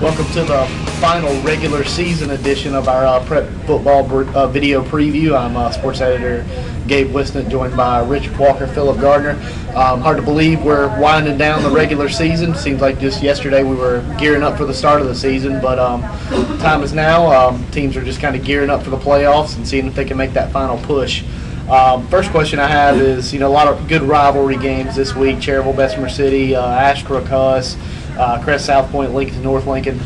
Welcome to the final regular season edition of our prep football video preview. I'm sports editor Gabe Wisnett, joined by Rich Walker, Philip Gardner. Hard to believe we're winding down the regular season. Seems like just yesterday we were gearing up for the start of the season, but time is now. Teams are just kind of gearing up for the playoffs and seeing if they can make that final push. First question I have is, a lot of good rivalry games this week. Cherryville, Bessemer City, Ashbrook, Huss, Crest, South Point, Lincoln, North Lincoln.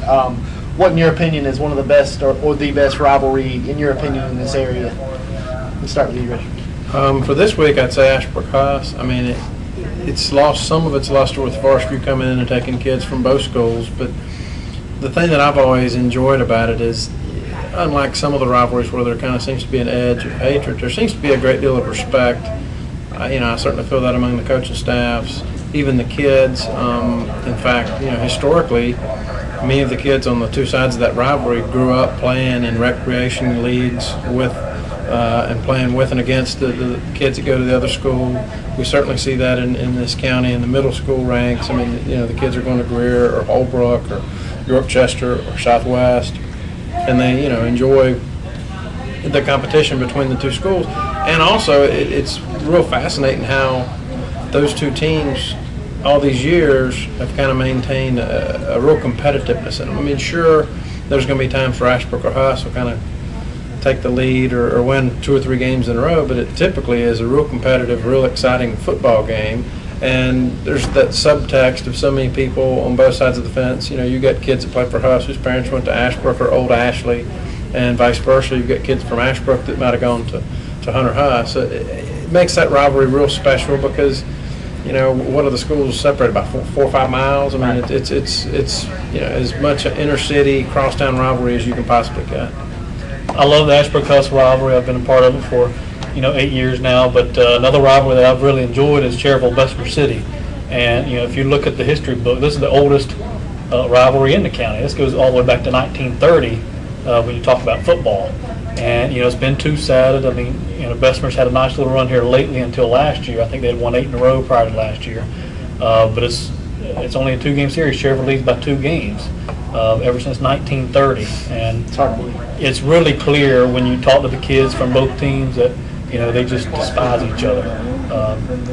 What, in your opinion, is one of the best or the best rivalry, in your opinion, in this area? Let's start with you, Rich. For this week, I'd say Ashbrook Huss. I mean, it's lost some of its luster with Forestry coming in and taking kids from both schools, but the thing that I've always enjoyed about it is, unlike some of the rivalries where there kind of seems to be an edge of hatred, there seems to be a great deal of respect. I certainly feel that among the coaching staffs, even the kids. In fact, historically, many of the kids on the two sides of that rivalry grew up playing in recreation leagues with and playing with and against the kids that go to the other school. We certainly see that in this county in the middle school ranks. I mean, the kids are going to Greer or Holbrook or York Chester or Southwest, and they enjoy the competition between the two schools. And also it's real fascinating how those two teams all these years have kind of maintained a real competitiveness in them. I mean, sure, there's going to be times for Ashbrook or Huss will kind of take the lead or win 2 or 3 games in a row, but it typically is a real competitive, real exciting football game. And there's that subtext of so many people on both sides of the fence. You got kids that play for Huss whose parents went to Ashbrook or Old Ashley, and vice versa. You've got kids from Ashbrook that might have gone to Hunter Huss. So it makes that rivalry real special because, what are the schools separated by 4 or 5 miles? I mean, it's as much an inner city crosstown rivalry as you can possibly get. I love the Ashbrook-Huss rivalry. I've been a part of it for 8 years now. But another rivalry that I've really enjoyed is Cherryville-Bessemer City. And if you look at the history book, this is the oldest rivalry in the county. This goes all the way back to 1930 when you talk about football. And it's been two-sided. I mean, Bessemer's had a nice little run here lately until last year. I think they had won 8 in a row prior to last year. But it's only a 2-game series. Cherryville leads by 2 games ever since 1930. And It's hard to believe. It's really clear when you talk to the kids from both teams that they just despise each other.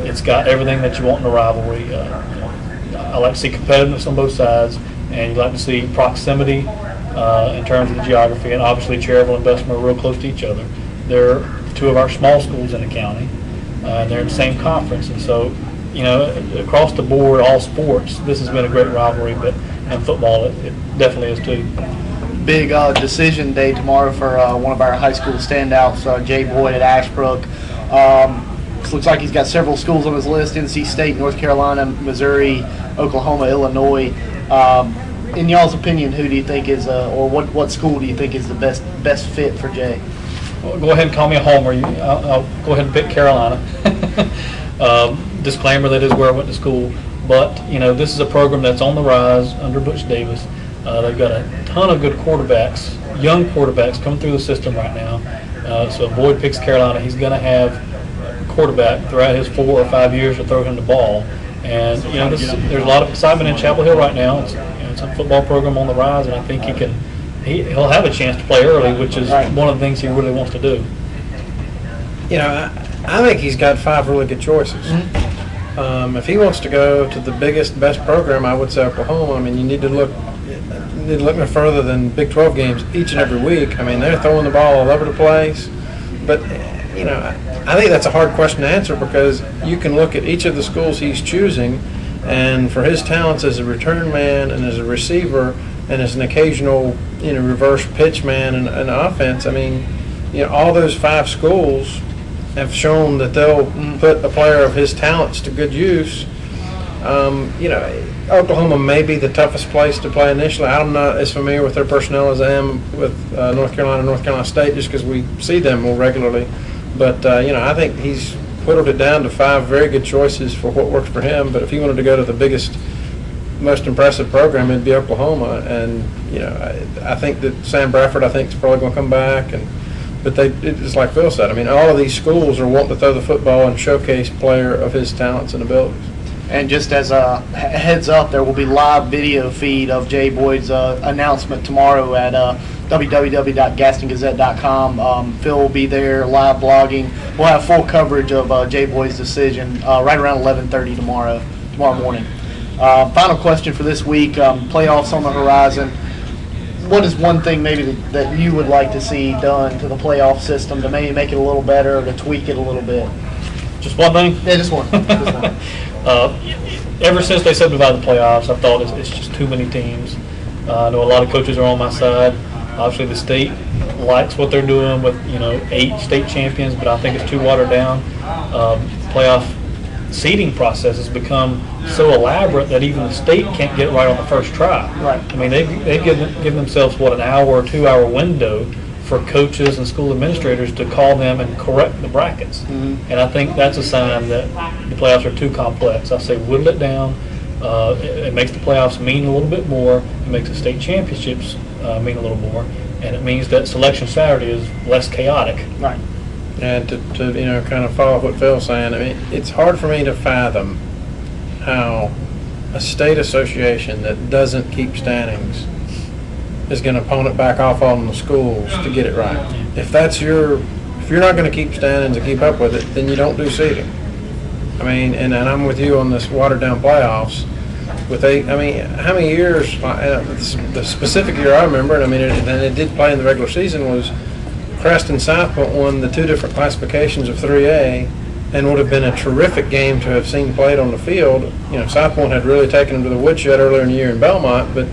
It's got everything that you want in a rivalry. I like to see competitiveness on both sides, and you like to see proximity in terms of the geography. And obviously, Cherryville and Bessemer are real close to each other. They're 2 of our small schools in the county. They're in the same conference, and so across the board, all sports, this has been a great rivalry. But in football, it definitely is too. Big decision day tomorrow for one of our high school standouts, Jheranie Boyd at Ashbrook. Looks like he's got several schools on his list: NC State, North Carolina, Missouri, Oklahoma, Illinois. In y'all's opinion, who do you think is, or what school do you think is the best fit for Jay? Well, go ahead and call me a homer. I'll go ahead and pick Carolina. Disclaimer, that is where I went to school. But, this is a program that's on the rise under Butch Davis. They've got a ton of good quarterbacks, young quarterbacks coming through the system right now. So if Boyd picks Carolina, he's going to have a quarterback throughout his 4 or 5 years to throw him the ball. And, there's a lot of excitement in Chapel Hill right now. It's a football program on the rise, and I think he'll have a chance to play early, which is one of the things he really wants to do. I think he's got 5 really good choices. Mm-hmm. If he wants to go to the biggest, best program, I would say Oklahoma. I mean, you need to look no further than Big 12 games each and every week. I mean, they're throwing the ball all over the place. But, I think that's a hard question to answer because you can look at each of the schools he's choosing, and for his talents as a return man and as a receiver and as an occasional, reverse pitch man and offense, I mean, all those 5 schools have shown that they'll put a player of his talents to good use. Oklahoma may be the toughest place to play initially. I'm not as familiar with their personnel as I am with North Carolina State, just because we see them more regularly. But, I think he's whittled it down to 5 very good choices for what works for him. But if he wanted to go to the biggest, most impressive program, it'd be Oklahoma. And, I think that Sam Bradford, is probably going to come back. But it's like Phil said. I mean, all of these schools are wanting to throw the football and showcase player of his talents and abilities. And just as a heads up, there will be live video feed of Jay Boyd's announcement tomorrow at www.gastongazette.com. Phil will be there live blogging. We'll have full coverage of Jay Boyd's decision right around 11:30 tomorrow morning. Final question for this week, playoffs on the horizon. What is one thing maybe that you would like to see done to the playoff system to maybe make it a little better or to tweak it a little bit? Just one thing? Yeah, just one. Just one. Ever since they subdivided the playoffs, I've thought it's just too many teams. I know a lot of coaches are on my side. Obviously, the state likes what they're doing with 8 state champions, but I think it's too watered down. Playoff seeding process has become so elaborate that even the state can't get it right on the first try. Right. I mean, they've given themselves an hour or 2 hour window for coaches and school administrators to call them and correct the brackets. Mm-hmm. And I think that's a sign that the playoffs are too complex. I say whittle it down. It makes the playoffs mean a little bit more. It makes the state championships mean a little more. And it means that selection Saturday is less chaotic. Right. And to kind of follow up what Phil's saying, I mean, it's hard for me to fathom how a state association that doesn't keep standings is going to pawn it back off on the schools to get it right. If you're not going to keep standings and keep up with it, then you don't do seeding. I mean, and I'm with you on this watered down playoffs. With how many years? The specific year I remember, and it did play in the regular season, was Crest and South Point won the 2 different classifications of 3A, and would have been a terrific game to have seen played on the field. South Point had really taken them to the woodshed earlier in the year in Belmont, but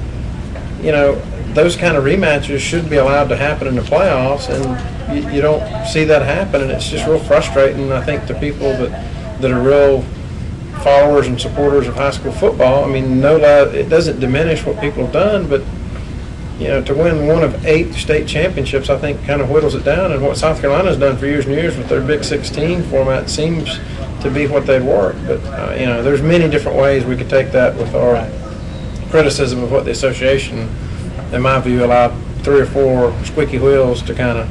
those kind of rematches should be allowed to happen in the playoffs, and you don't see that happen, and it's just real frustrating, I think, to people that are real followers and supporters of high school football. I mean, it doesn't diminish what people have done, but to win one of 8 state championships, I think kind of whittles it down, and what South Carolina's done for years and years with their Big 16 format seems to be what they'd work. But, there's many different ways we could take that with our criticism of what the association, in my view, allowed 3 or 4 squeaky wheels to kind of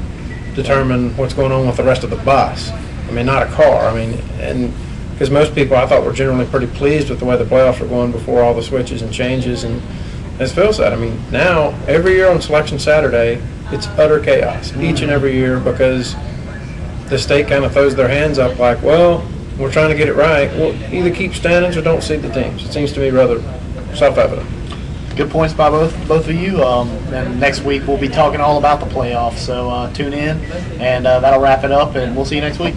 determine what's going on with the rest of the bus. I mean, not a car. I mean, and because most people I thought were generally pretty pleased with the way the playoffs were going before all the switches and changes. And as Phil said, I mean, now every year on Selection Saturday, it's utter chaos each and every year because the state kind of throws their hands up like, well, we're trying to get it right. Well, either keep standings or don't seed the teams. It seems to me rather self-evident. Good points by both of you. And next week we'll be talking all about the playoffs. So tune in, and that'll wrap it up. And we'll see you next week.